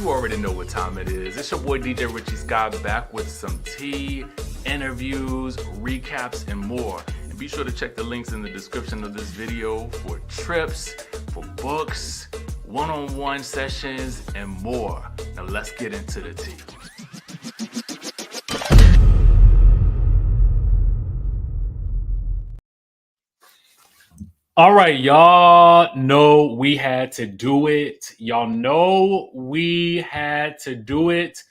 You already know what time it is. It's your boy DJ Richie Skye back with some tea, interviews, recaps, and more. And be sure to check the links in the description of this video for trips, for books, one-on-one sessions, and more. Now let's get into the tea. All right, y'all know we had to do it. Y'all know we had to do it.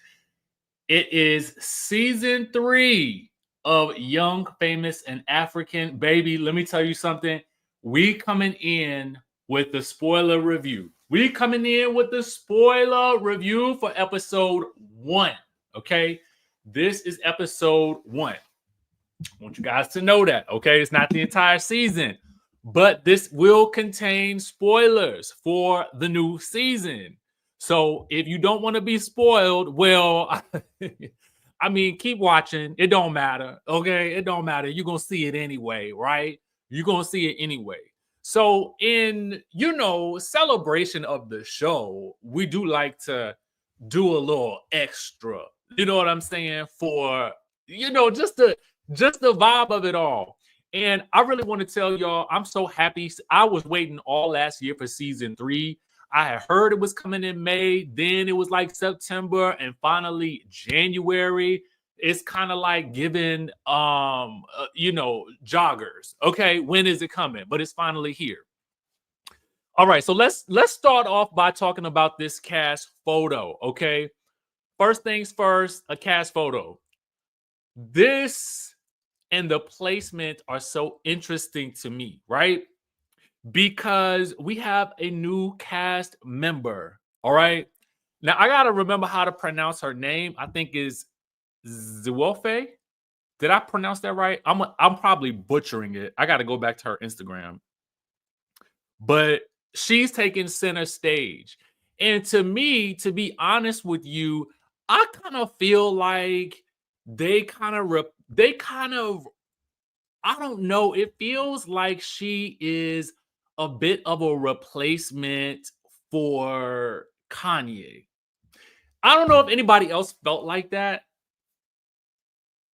It is season 3 of Young, Famous, and African. Baby, let me tell you something. We coming in with the spoiler review. We coming in with the spoiler review for episode 1, okay? This is episode 1. I want you guys to know that, okay? It's not the entire season. But this will contain spoilers for the new season. So if you don't want to be spoiled, well, I mean, keep watching. It don't matter, okay? It don't matter. You're going to see it anyway, right? You're going to see it anyway. So in, celebration of the show, we do like to do a little extra. You know what I'm saying? For, just the vibe of it all. And I really want to tell y'all, I'm so happy. I was waiting all last year for season 3. I had heard it was coming in May. Then it was like September and finally January. It's kind of like giving, joggers. Okay, when is it coming? But it's finally here. All right, so let's start off by talking about this cast photo. Okay, first things first, a cast photo. This and the placement are so interesting to me, right? Because we have a new cast member, all right? Now, I got to remember how to pronounce her name. I think is Ziwofe. Did I pronounce that right? I'm probably butchering it. I got to go back to her Instagram. But she's taking center stage. And to me, to be honest with you, I kind of feel like they kind of, I don't know. It feels like she is a bit of a replacement for Kanye. I don't know if anybody else felt like that.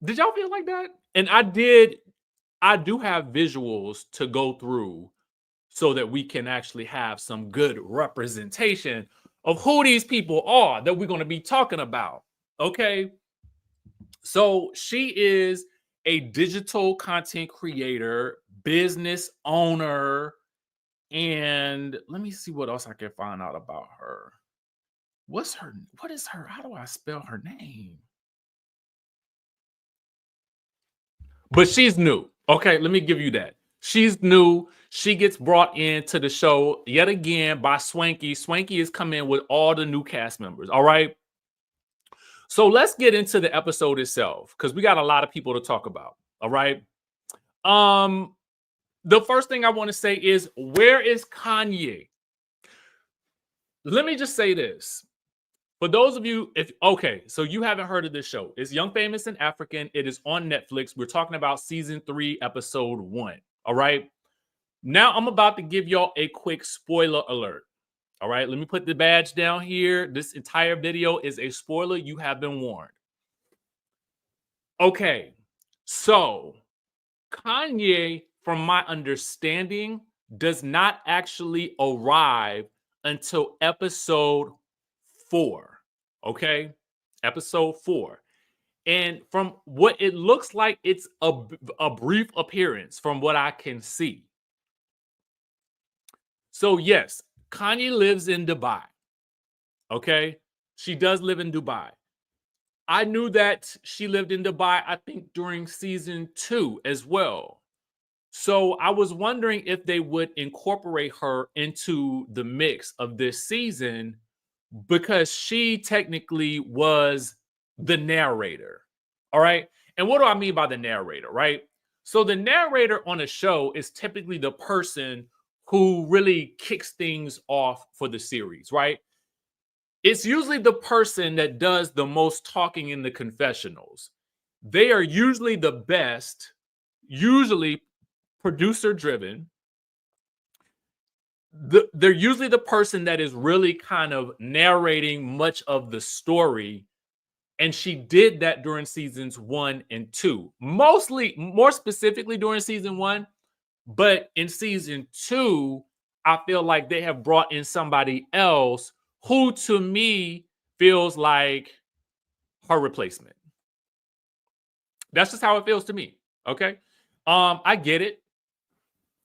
Did y'all feel like that? And I do have visuals to go through so that we can actually have some good representation of who these people are that we're going to be talking about. Okay. So she is a digital content creator, business owner, and let me see what else I can find out about her. What is her, how do I spell her name? But she's new. Okay, let me give you that. She's new. She gets brought into the show yet again by Swanky. Swanky is coming with all the new cast members, all right? So let's get into the episode itself because we got a lot of people to talk about. All right. The first thing I want to say is, where is Kanye? Let me just say this. For those of you, so you haven't heard of this show. It's Young, Famous, and African. It is on Netflix. We're talking about season 3, episode 1. All right. Now I'm about to give y'all a quick spoiler alert. All right, let me put the badge down here. This entire video is a spoiler. You have been warned. Okay, so Kanye, from my understanding, does not actually arrive until episode 4. Okay, episode 4. And from what it looks like, it's a brief appearance from what I can see. So yes, Kanye lives in Dubai. Okay, she does live in Dubai. I knew that she lived in Dubai, I think, during season 2 as well. So I was wondering if they would incorporate her into the mix of this season because she technically was the narrator. All right. And what do I mean by the narrator, right? So the narrator on a show is typically the person who really kicks things off for the series, right? It's usually the person that does the most talking in the confessionals. They are usually the best, usually producer driven. they're usually the person that is really kind of narrating much of the story. And she did that during seasons 1 and 2, mostly, more specifically during season 1. But in season 2, I feel like they have brought in somebody else who, to me, feels like her replacement. That's just how it feels to me. Okay. I get it.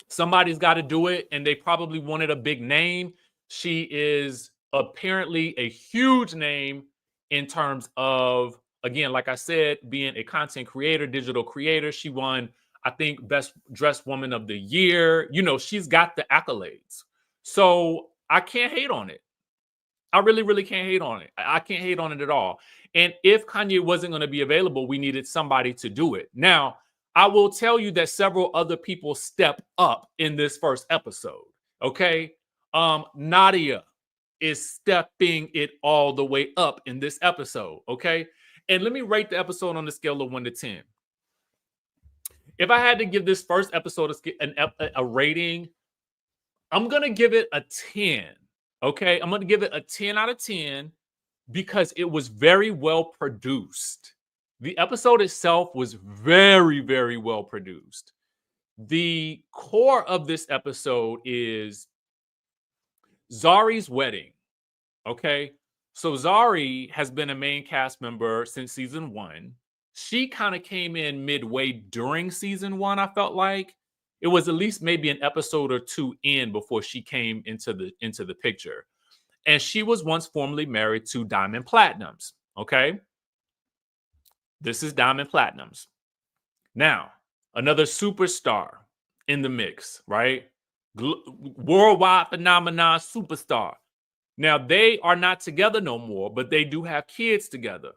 Somebody's got to do it, and they probably wanted a big name. She is apparently a huge name in terms of, again, like I said, being a content creator, digital creator. She won, I think, Best Dressed Woman of the Year. You know, she's got the accolades. So I can't hate on it. I really, really can't hate on it. I can't hate on it at all. And if Kanye wasn't going to be available, we needed somebody to do it. Now, I will tell you that several other people step up in this first episode. Okay. Nadia is stepping it all the way up in this episode. Okay. And let me rate the episode on the scale of 1 to 10. If I had to give this first episode a rating, I'm going to give it a 10. Okay. I'm going to give it a 10 out of 10 because it was very well produced. The episode itself was very, very well produced. The core of this episode is Zari's wedding. Okay. So Zari has been a main cast member since season 1. She kind of came in midway during season 1, I felt like. It was at least maybe an episode or 2 in before she came into the picture. And she was once formerly married to Diamond Platnumz. Okay. This is Diamond Platnumz. Now, another superstar in the mix, right? Worldwide phenomenon superstar. Now, they are not together no more, but they do have kids together.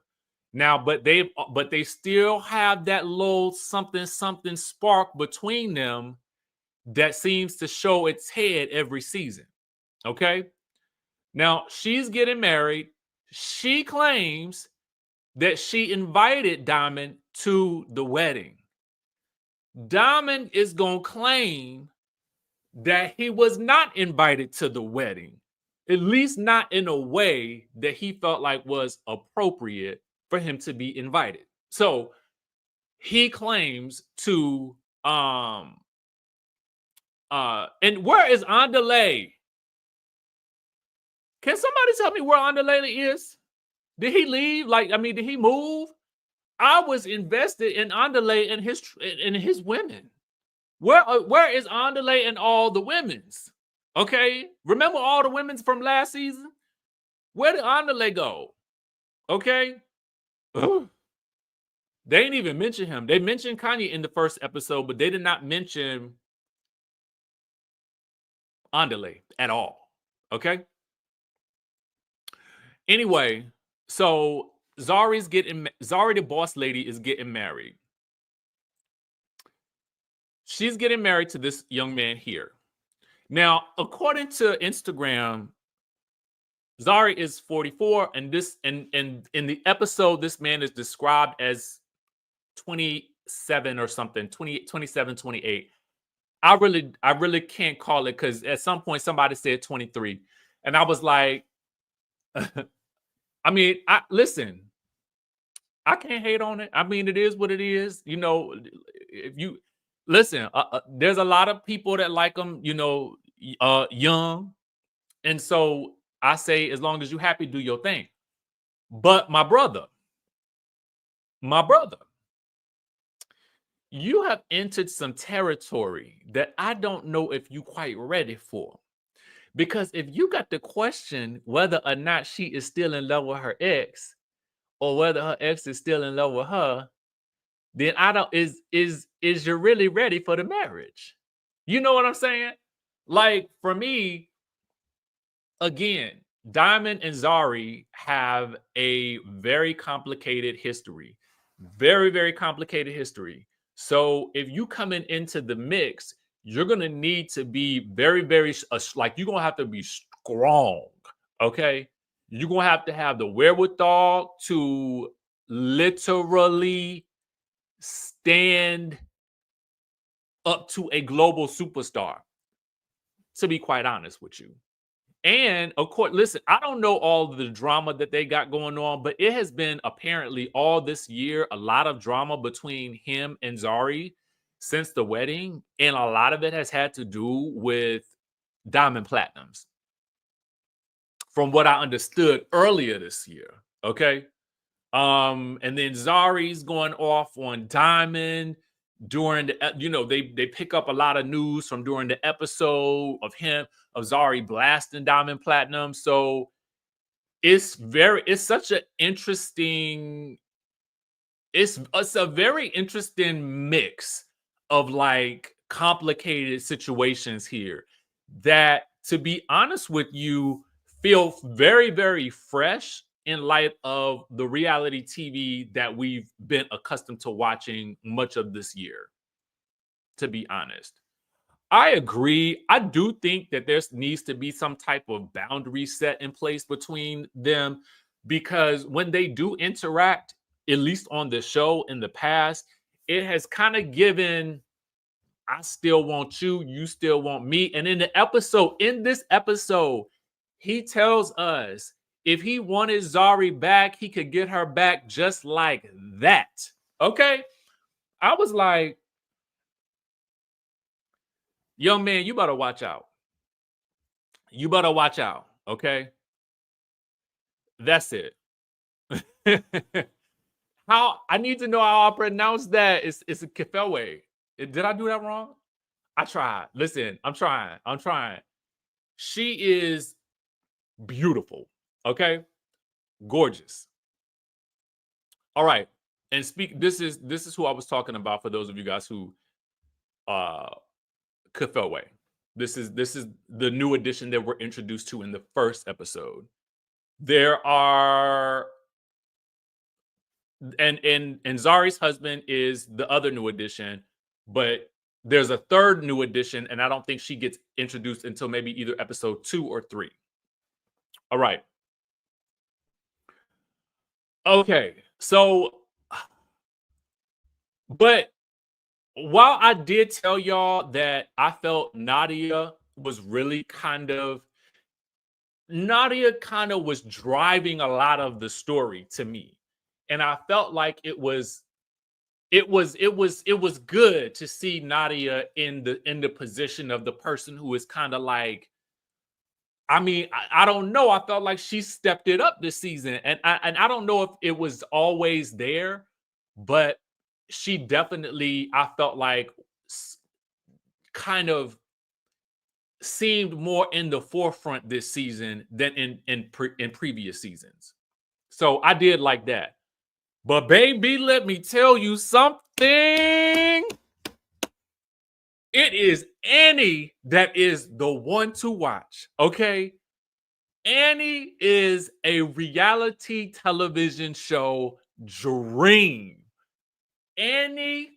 Now, but they still have that little something spark between them that seems to show its head every season. Okay? Now, she's getting married. She claims that she invited Diamond to the wedding. Diamond is going to claim that he was not invited to the wedding, at least not in a way that he felt like was appropriate for him to be invited. So he claims to and where is Andale? Can somebody tell me where Andale is? Did he leave? Did he move? I was invested in Andale and his women. Where is Andale and all the women's? Okay, remember all the women's from last season? Where did Andale go? Okay, ugh. They didn't even mention him. They mentioned Kanye in the first episode, but they did not mention Andale at all. Okay. Anyway, so Zari the boss lady is getting married. She's getting married to this young man here. Now, according to Instagram, Zari is 44, and in the episode, this man is described as 27 or something, 28, 27, 28. I really can't call it because at some point somebody said 23. And I was like, listen, I can't hate on it. I mean, it is what it is. You know, if you listen, there's a lot of people that like them, young. And so I say, as long as you're happy, do your thing. But my brother, you have entered some territory that I don't know if you quite ready for. Because if you got to question whether or not she is still in love with her ex, or whether her ex is still in love with her, then I don't is you really ready for the marriage? You know what I'm saying? Like for me, again, Diamond and Zari have a very complicated history. Very, very complicated history. So if you coming into the mix, you're going to need to be very, very, you're going to have to be strong. Okay. You're going to have the wherewithal to literally stand up to a global superstar. to be quite honest with you. And of course, listen, I don't know all the drama that they got going on, but it has been apparently all this year a lot of drama between him and Zari since the wedding. And a lot of it has had to do with Diamond Platinums, from what I understood earlier this year. Okay. And then Zari's going off on Diamond during the, they pick up a lot of news from during the episode of Zari blasting Diamond Platinum. So it's such an interesting, it's a very interesting mix of like complicated situations here that, to be honest with you, feel very, very fresh in light of the reality TV that we've been accustomed to watching much of this year, to be honest. I agree. I do think that there needs to be some type of boundary set in place between them, because when they do interact, at least on the show in the past, it has kind of given, I still want you, you still want me. And in this episode, he tells us if he wanted Zari back, he could get her back just like that. Okay? I was like, young man, you better watch out. You better watch out. Okay? That's it. How I need to know how I pronounce that. It's a Kefewe. Did I do that wrong? I tried. Listen, I'm trying. She is beautiful. Okay? Gorgeous. All right. And this is who I was talking about for those of you guys who Kefewe. This is the new addition that we're introduced to in the first episode. There are and Zari's husband is the other new addition, but there's a third new addition, and I don't think she gets introduced until maybe either episode 2 or 3. All right. Okay. So, but while I did tell y'all that I felt Nadia was driving a lot of the story to me. And I felt like it was good to see Nadia in the position of the person who is kind of like, I mean, I don't know. I felt like she stepped it up this season. And I don't know if it was always there, but she definitely, I felt like, kind of seemed more in the forefront this season than in previous seasons. So I did like that. But baby, let me tell you something. It is Annie that is the one to watch, okay? Annie is a reality television show dream. Annie's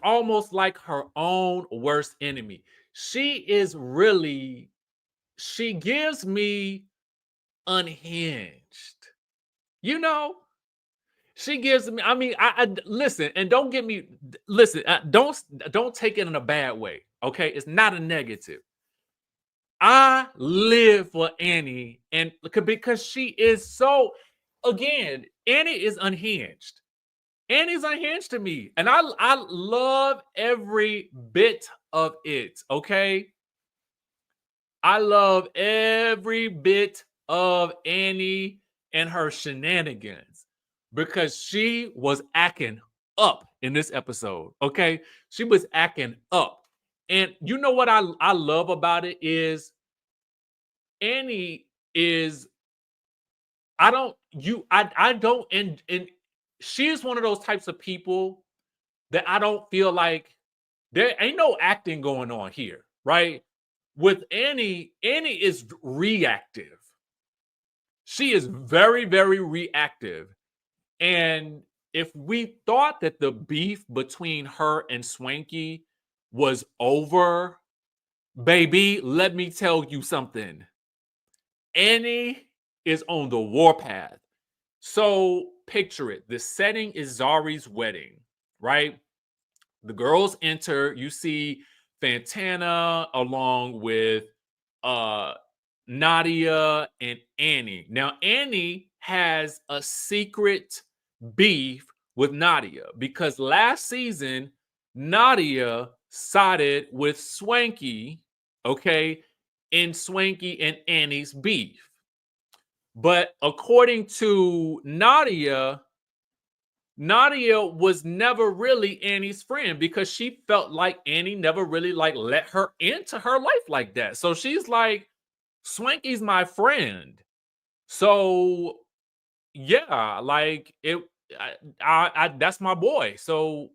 almost like her own worst enemy. She gives me Unhinged. You know, she gives me, I mean, I listen, and don't get me, listen, don't take it in a bad way, okay? It's not a negative. I live for Annie, and because she is so, again, Annie is unhinged. Annie's unhinged to me, and I love every bit of it, okay? I love every bit of Annie and her shenanigans, because she was acting up in this episode, okay? She was acting up. And you know what I love about it is Annie is, I don't, and she is one of those types of people that I don't feel like there ain't no acting going on here, right? With Annie is reactive. She is very, very reactive. And if we thought that the beef between her and Swanky was over, baby, let me tell you something. Annie is on the warpath. So picture it. The setting is Zari's wedding, right? The girls enter. You see Fantana, along with Nadia and Annie. Now, Annie has a secret beef with Nadia because last season, Nadia sided with Swanky, okay, in Swanky and Annie's beef. But according to Nadia, Nadia was never really Annie's friend because she felt like Annie never really like let her into her life like that. So she's like, Swanky's my friend. So yeah, like it I that's my boy. So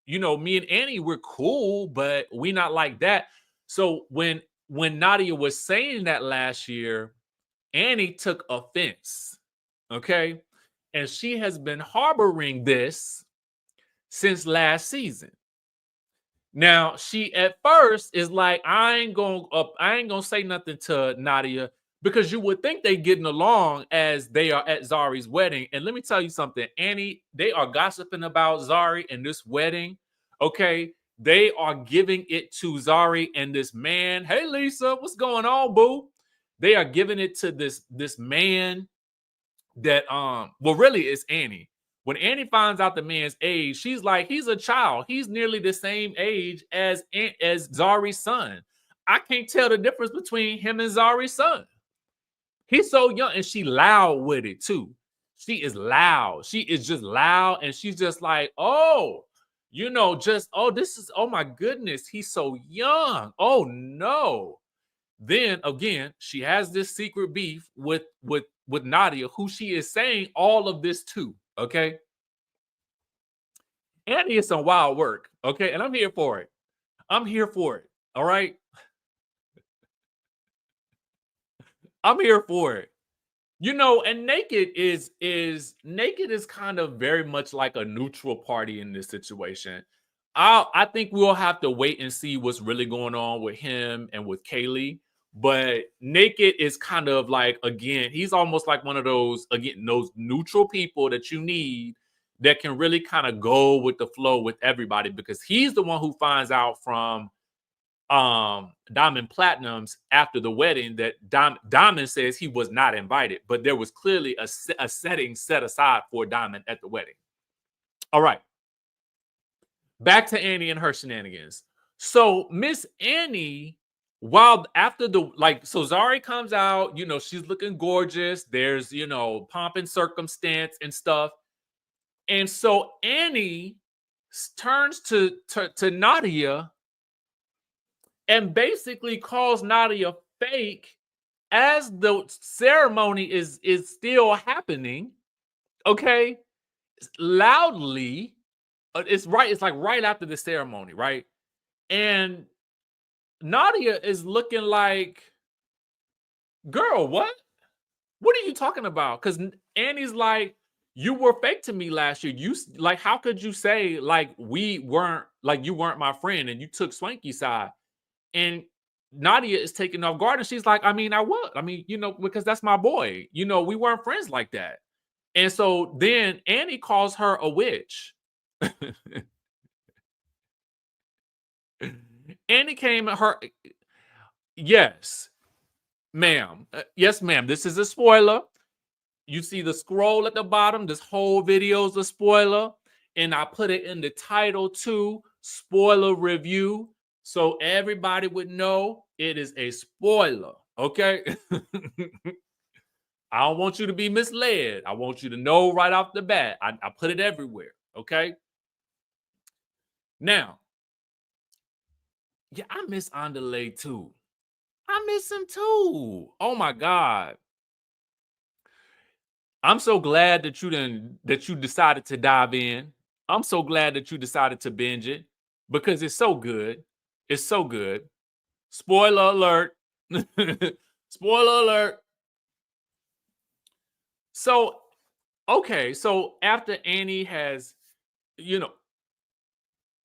me and Annie, we're cool, but we not like that. So when Nadia was saying that last year, Annie took offense. Okay. And she has been harboring this since last season. Now, she at first is like, I ain't gonna say nothing to Nadia because you would think they getting along as they are at Zari's wedding. And let me tell you something, Annie, they are gossiping about Zari and this wedding. Okay. They are giving it to Zari and this man. Hey Lisa, what's going on, boo? They are giving it to this man that well, really it's Annie. When Annie finds out the man's age, she's like, he's a child. He's nearly the same age as Zari's son. I can't tell the difference between him and Zari's son. He's so young, and she loud with it too. She is loud. She is just loud, and she's just like, oh, this is, oh my goodness, he's so young. Oh no. Then again, she has this secret beef with Nadia, who she is saying all of this to. Okay, Annie is some wild work. Okay, and I'm here for it. I'm here for it. All right, I'm here for it. And Naked is kind of very much like a neutral party in this situation. I think we'll have to wait and see what's really going on with him and with Kaylee. But Naked is kind of like, again, he's almost like one of those neutral people that you need that can really kind of go with the flow with everybody, because he's the one who finds out from Diamond Platinum's after the wedding that Diamond says he was not invited, but there was clearly a setting set aside for Diamond at the wedding. All right, back to Annie and her shenanigans. So Miss Annie, while after so Zari comes out, she's looking gorgeous. There's pomp and circumstance and stuff, and so Annie turns to Nadia and basically calls Nadia fake as the ceremony is still happening. Okay, loudly. It's like right after the ceremony, right? And Nadia is looking like, girl, what? What are you talking about? Because Annie's like, you were fake to me last year. You like, how could you say like you weren't my friend and you took Swanky's side? And Nadia is taken off guard, and she's like, I mean, I would. I mean, because that's my boy. We weren't friends like that. And so then Annie calls her a witch. Annie came at her. Yes, ma'am. Yes, ma'am. This is a spoiler. You see the scroll at the bottom. This whole video is a spoiler. And I put it in the title too, spoiler review. So everybody would know it is a spoiler. Okay. I don't want you to be misled. I want you to know right off the bat. I put it everywhere. Okay. Now, yeah, I miss Andale too. I miss him too. Oh my God. I'm so glad that you decided to dive in. I'm so glad that you decided to binge it because it's so good. It's so good. Spoiler alert. Spoiler alert. So, okay, so after Annie has,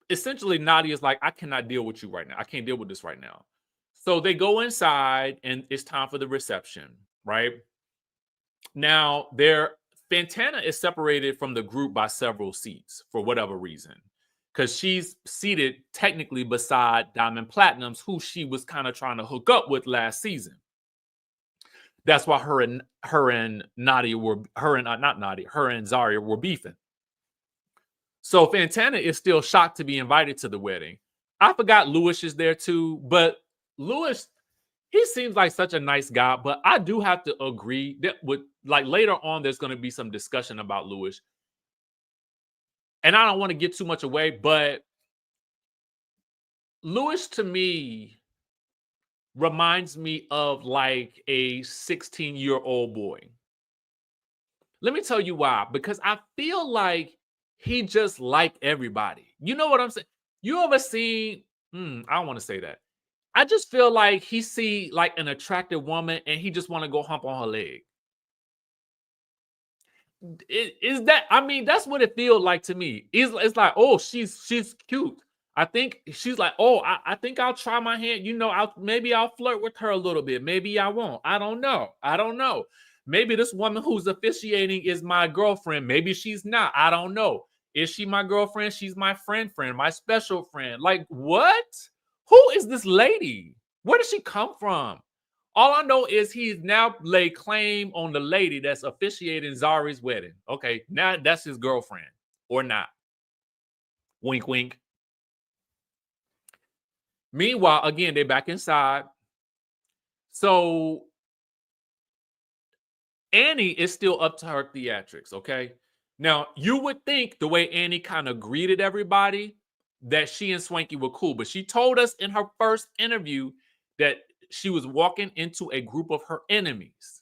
essentially Nadia's like, I cannot deal with you right now. I can't deal with this right now. So they go inside and it's time for the reception, right? Now, Fantana is separated from the group by several seats for whatever reason. because she's seated technically beside Diamond Platinums, who she was kind of trying to hook up with last season. That's why her and Nadia were not Nadia, her and Zari were beefing. So Fantana is still shocked to be invited to the wedding. I forgot Lewis is there too, but Lewis, he seems like such a nice guy. But I do have to agree that with like later on, there's going to be some discussion about Lewis, and I don't want to give too much away, but Lewis to me reminds me of like a 16-year-old boy. Let me tell you why. Because I feel like he just like everybody. You know what I'm saying? You ever seen, I don't want to say that. I just feel like he see like an attractive woman and he just want to go hump on her leg. Is that, I mean, that's what it feels like to me. It's like, oh, she's cute. I think she's like, oh, I think I'll try my hand. You know, maybe I'll flirt with her a little bit. Maybe I won't. I don't know. Maybe this woman who's officiating is my girlfriend. Maybe she's not. I don't know. Is she my girlfriend? She's my friend, my special friend. Like, what? Who is this lady? Where did she come from? All I know is he's now laid claim on the lady that's officiating Zari's wedding. Okay, now that's his girlfriend or not. Wink, wink. Meanwhile, again, they're back inside. So Annie is still up to her theatrics, okay? Now, you would think the way Annie kind of greeted everybody that she and Swanky were cool, but she told us in her first interview that she was walking into a group of her enemies.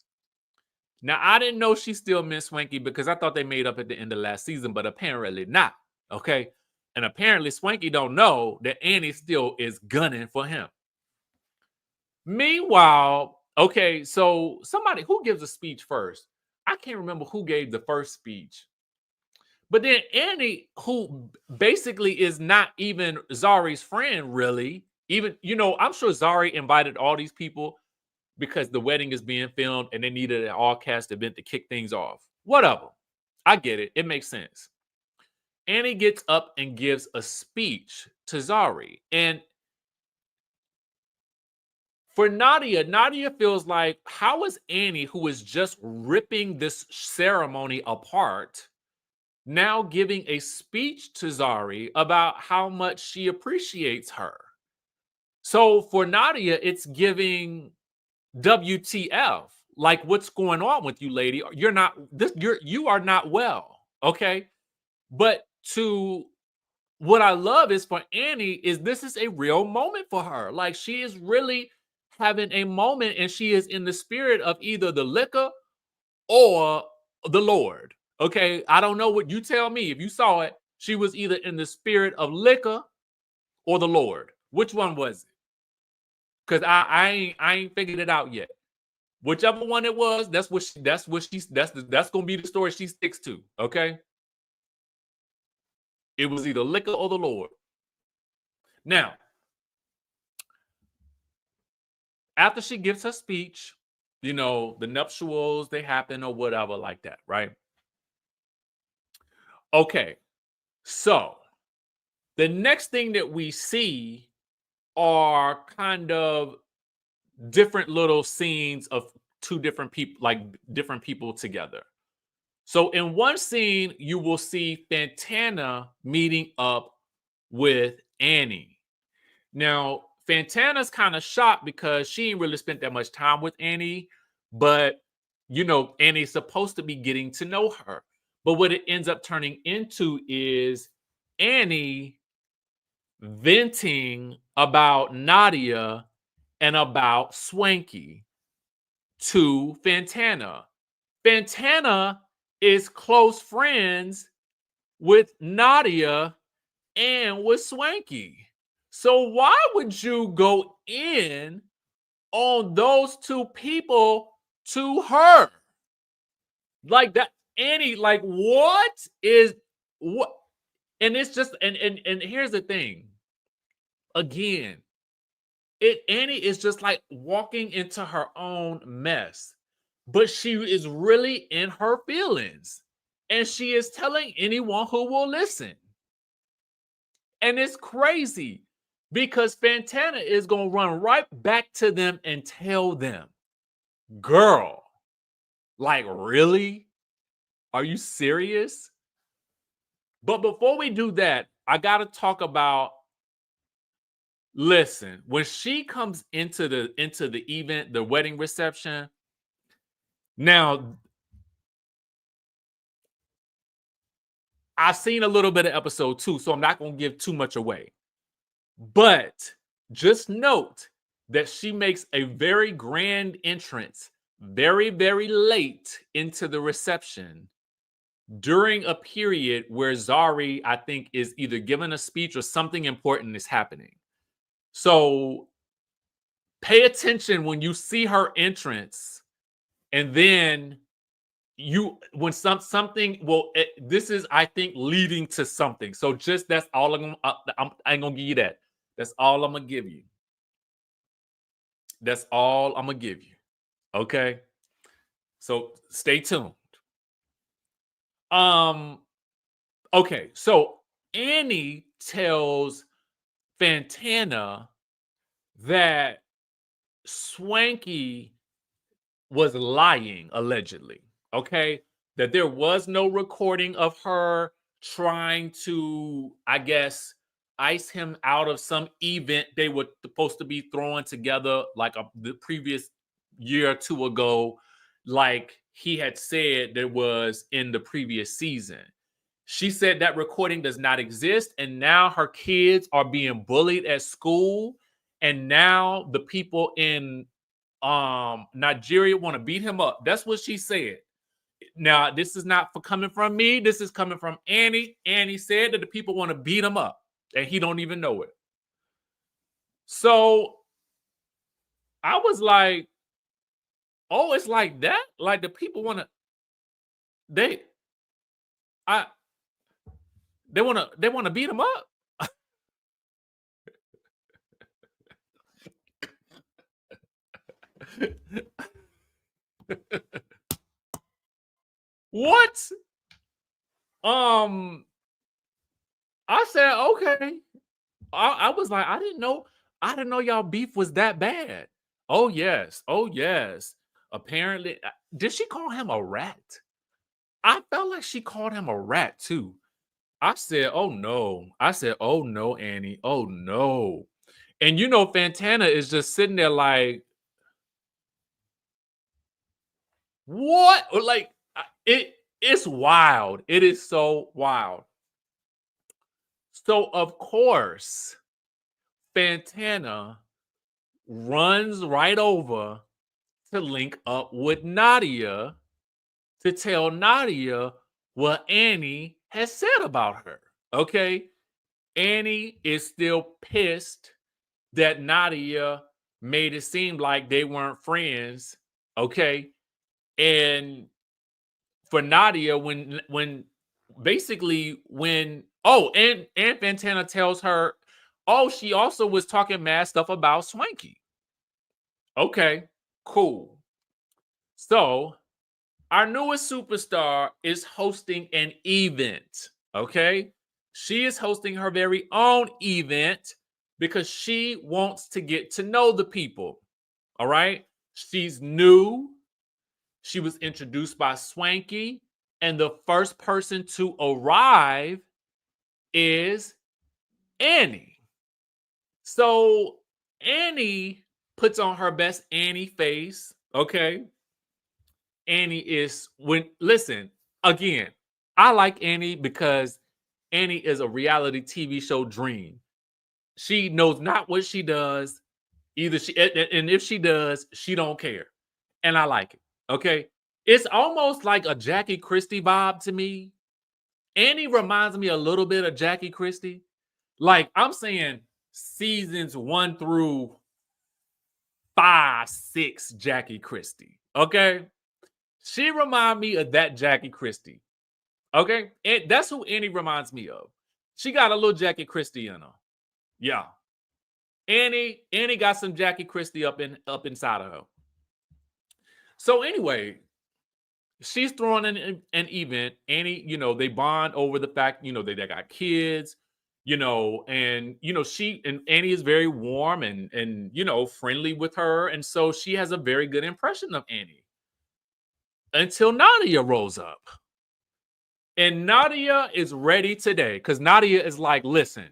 Now, I didn't know she still meant Swanky because I thought they made up at the end of last season, but apparently not, okay? And apparently Swanky don't know that Annie still is gunning for him. Meanwhile, okay, so somebody who gives a speech first? I can't remember who gave the first speech. But then Annie, who basically is not even Zari's friend, really, even, you know, I'm sure Zari invited all these people because the wedding is being filmed and they needed an all-cast event to kick things off. Whatever. I get it. It makes sense. Annie gets up and gives a speech to Zari. And for Nadia, Nadia feels like, how is Annie, who is just ripping this ceremony apart, now giving a speech to Zari about how much she appreciates her? So for Nadia, it's giving WTF. Like, what's going on with you, lady? You are not well. Okay. But what I love is for Annie is this is a real moment for her. Like, she is really having a moment and she is in the spirit of either the liquor or the Lord. Okay. I don't know what you tell me. If you saw it, she was either in the spirit of liquor or the Lord. Which one was it? Because I ain't figured it out yet. Whichever one it was, that's gonna be the story she sticks to. Okay. It was either liquor or the Lord. Now, after she gives her speech, you know, the nuptials, they happen or whatever like that, right? Okay. So the next thing that we see are kind of different little scenes of two different people, like different people together. So in one scene, you will see Fantana meeting up with Annie. Now, Fantana's kind of shocked because she ain't really spent that much time with Annie, but, you know, Annie's supposed to be getting to know her. But what it ends up turning into is Annie venting about Nadia and about Swanky to Fantana. Fantana is close friends with Nadia and with Swanky. So why would you go in on those two people to her? Like that, Annie, like what? And it's just, and here's the thing. Again, Annie is just like walking into her own mess. But she is really in her feelings. And she is telling anyone who will listen. And it's crazy because Fantana is going to run right back to them and tell them, girl, like, really? Are you serious? But before we do that, I got to talk about, listen, when she comes into the event, the wedding reception. Now, I've seen a little bit of episode 2, so I'm not going to give too much away. But just note that she makes a very grand entrance very, very late into the reception during a period where Zari, I think, is either giving a speech or something important is happening. So pay attention when you see her entrance, and then this is, I think, leading to something. So just that's all I ain't gonna give you that. That's all I'm gonna give you. That's all I'm gonna give you. Okay. So stay tuned. Okay, so Annie tells Fantana that Swanky was lying, allegedly. Okay, that there was no recording of her trying to, I guess, ice him out of some event they were supposed to be throwing together like the previous year or two ago, like he had said there was in the previous season. She said that recording does not exist, and now her kids are being bullied at school, and now the people in Nigeria want to beat him up. That's what she said. Now, this is not coming from me. This is coming from Annie. Annie said that the people want to beat him up, and he don't even know it. So I was like, oh, it's like that? Like the people want to they want to beat him up. What? I said, okay. I was like, I didn't know y'all beef was that bad. Oh yes. Oh yes. Apparently, did she call him a rat? I felt like she called him a rat too. I said, oh no. I said, oh no, Annie. Oh no. And you know, Fantana is just sitting there like, what? Like, it's wild. It is so wild. So of course, Fantana runs right over to link up with Nadia to tell Nadia what Annie has said about her. Okay. Annie is still pissed that Nadia made it seem like they weren't friends. Okay. And for Nadia, when Fantana tells her, oh, she also was talking mad stuff about Swanky. Okay, cool. So our newest superstar is hosting an event. Okay. She is hosting her very own event because she wants to get to know the people. All right. She's new. She was introduced by Swanky. And the first person to arrive is Annie. So Annie puts on her best Annie face. Okay. Annie is listen, again, I like Annie because Annie is a reality TV show dream. She knows not what she does. And if she does, she don't care. And I like it. Okay. It's almost like a Jackie Christie vibe to me. Annie reminds me a little bit of Jackie Christie. Like I'm saying seasons 1 through 5, 6 Jackie Christie. Okay. She reminds me of that Jackie Christie. Okay. And that's who Annie reminds me of. She got a little Jackie Christie in her. Yeah. Annie got some Jackie Christie up inside of her. So anyway, she's throwing an event. Annie, they bond over the fact, they got kids. and she and Annie is very warm and friendly with her, and so she has a very good impression of Annie until Nadia rolls up. And Nadia is ready today because Nadia is like, listen,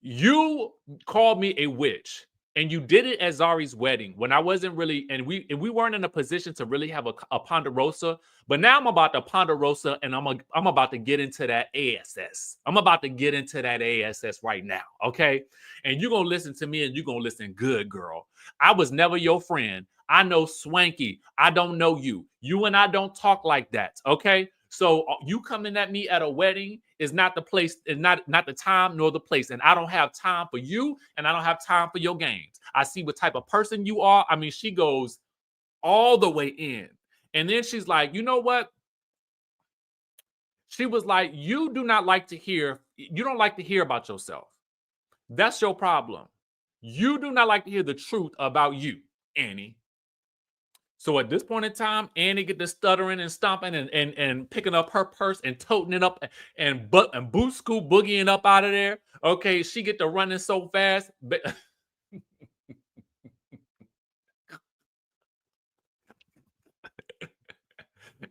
you called me a witch and you did it at Zari's wedding when I wasn't really, and we weren't in a position to really have a ponderosa, but now I'm about to ponderosa and I'm about to get into that ASS. I'm about to get into that ASS right now, okay? And you're going to listen to me and you're going to listen good, girl. I was never your friend. I know Swanky. I don't know you. You and I don't talk like that, okay? So you coming at me at a wedding is not the place, is not the time nor the place. And I don't have time for you, and I don't have time for your games. I see what type of person you are. I mean, she goes all the way in. And then she's like, you know what? She was like, you don't like to hear about yourself. That's your problem. You do not like to hear the truth about you, Annie. So at this point in time, Annie get to stuttering and stomping and picking up her purse and toting it up and boot scoop boogieing up out of there. Okay, she get to running so fast.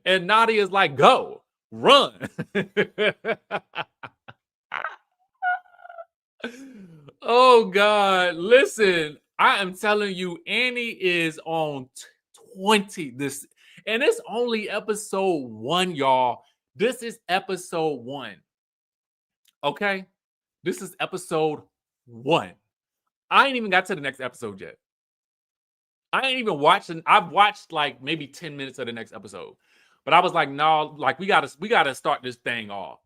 And Nadia is like, go, run. Oh God, listen, I am telling you, Annie is on 20 this, and it's only episode 1, y'all. This is episode 1. Okay, this is episode 1. I ain't even got to the next episode yet. I ain't even watching. I've watched like maybe 10 minutes of the next episode, but I was like, no, like we gotta start this thing off.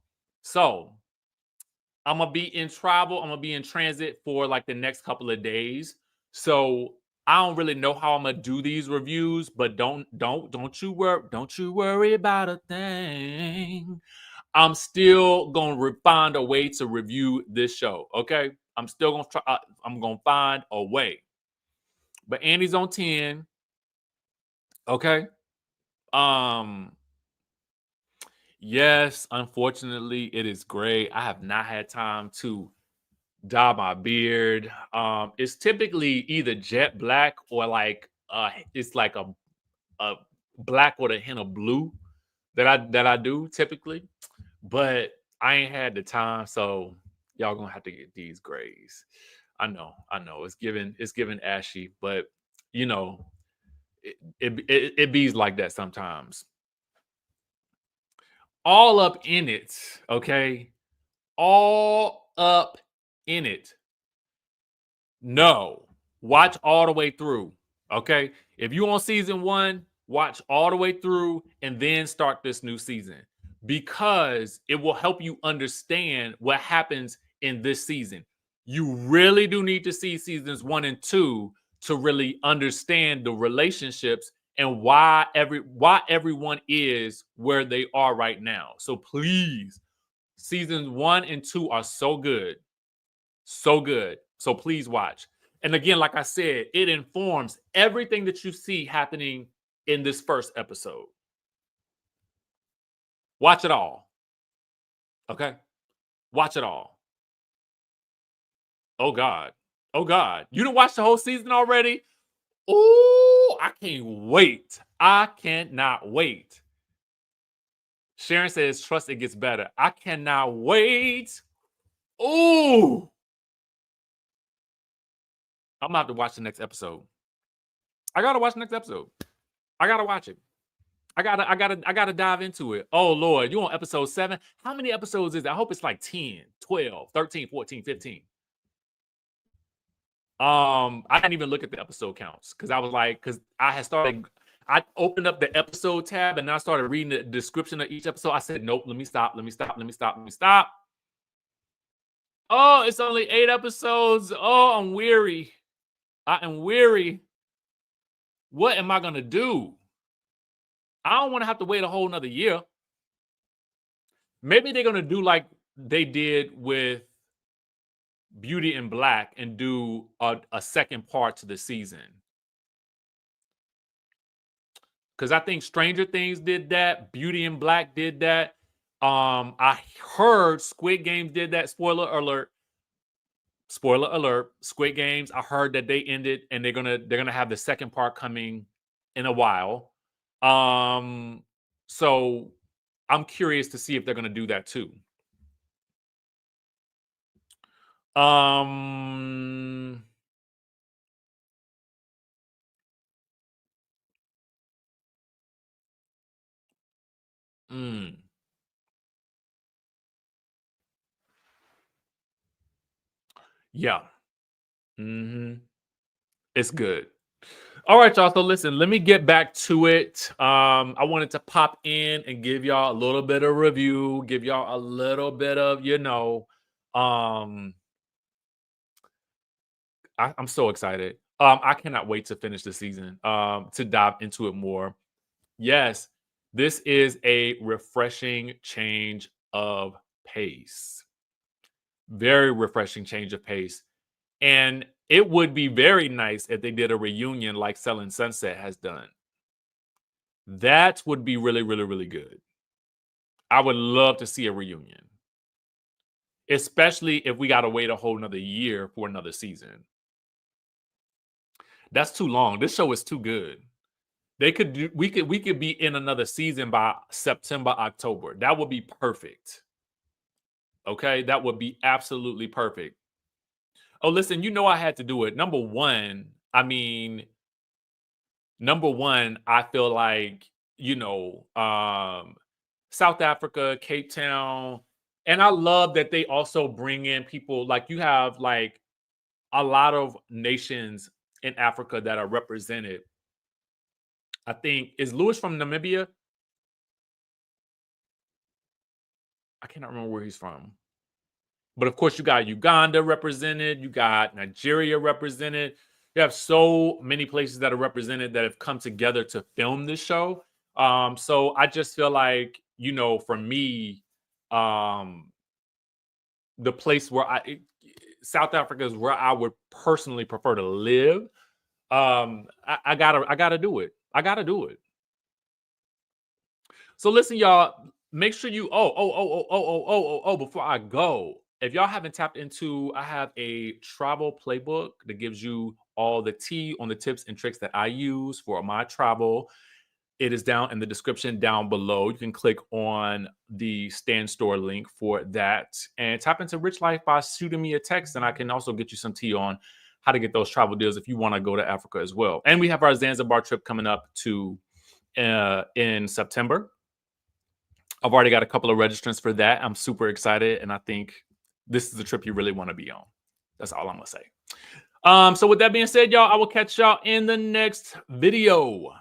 So I'm gonna be in travel. I'm gonna be in transit for like the next couple of days. So I don't really know how I'm gonna do these reviews, but don't you worry about a thing. I'm still gonna find a way to review this show. Okay, I'm still gonna try. I'm gonna find a way. But Annie's on 10. Okay. Um. Yes, unfortunately, it is gray. I have not had time to dye my beard. It's typically either jet black or like it's like a black with a hint of blue that I do typically. But I ain't had the time, so y'all gonna have to get these grays. I know. It's given ashy, but you know, it bees like that sometimes. All up in it, okay? All up in it. No, watch all the way through. Okay. If you on season 1, watch all the way through and then start this new season because it will help you understand what happens in this season. You really do need to see seasons 1 and 2 to really understand the relationships and why everyone is where they are right now. So please, seasons 1 and 2 are so good. So good. So please watch. And again, like I said, it informs everything that you see happening in this first episode. Watch it all. Okay? Watch it all. Oh God. Oh God. You done watched the whole season already? Oh, I can't wait. I cannot wait. Sharon says, trust it gets better. I cannot wait. Oh, I'm gonna have to watch the next episode. I gotta watch the next episode. I gotta watch it. I gotta dive into it. Oh Lord, you on episode 7? How many episodes is that? I hope it's like 10, 12, 13, 14, 15. I didn't even look at the episode counts because I was like, because I opened up the episode tab and I started reading the description of each episode. I said, nope, let me stop. Oh, it's only 8 episodes. Oh, I'm weary. I am weary. What am I gonna do? I don't want to have to wait a whole nother year. Maybe they're gonna do like they did with Beauty in Black and do a second part to the season. Because I think Stranger Things did that, Beauty in Black did that. I heard Squid Games did that. Spoiler alert. Spoiler alert. Squid Games. I heard that they ended, and they're gonna have the second part coming in a while. So I'm curious to see if they're gonna do that too. Um. mm, yeah. It's good. All right, y'all. So listen, let me get back to it. I wanted to pop in and give y'all a little bit of review, give y'all a little bit of, um, I'm so excited. I cannot wait to finish the season, to dive into it more. Yes, this is a refreshing change of pace. Very refreshing change of pace. And it would be very nice if they did a reunion like Selling Sunset has done. That would be really, really, really good. I would love to see a reunion, especially if we got to wait a whole nother year for another season. That's too long. This show is too good. We could be in another season by September, October. That would be perfect. Okay, that would be absolutely perfect. Oh, listen, I had to do it. Number one, I feel like, South Africa, Cape Town, and I love that they also bring in people like you have like a lot of nations in Africa that are represented. I think is Lewis from Namibia? I cannot remember where he's from. But of course, you got Uganda represented, you got Nigeria represented. You have so many places that are represented that have come together to film this show. So I just feel like, for me, um, the place where South Africa is where I would personally prefer to live. I gotta do it. I gotta do it. So listen, y'all. Make sure you. Before I go, if y'all haven't tapped into, I have a travel playbook that gives you all the tea on the tips and tricks that I use for my travel. It is down in the description down below. You can click on the Stand Store link for that and tap into Rich Life by shooting me a text. And I can also get you some tea on how to get those travel deals if you want to go to Africa as well. And we have our Zanzibar trip coming up in September. I've already got a couple of registrants for that. I'm super excited. And I think this is the trip you really want to be on. That's all I'm going to say. So with that being said, y'all, I will catch y'all in the next video.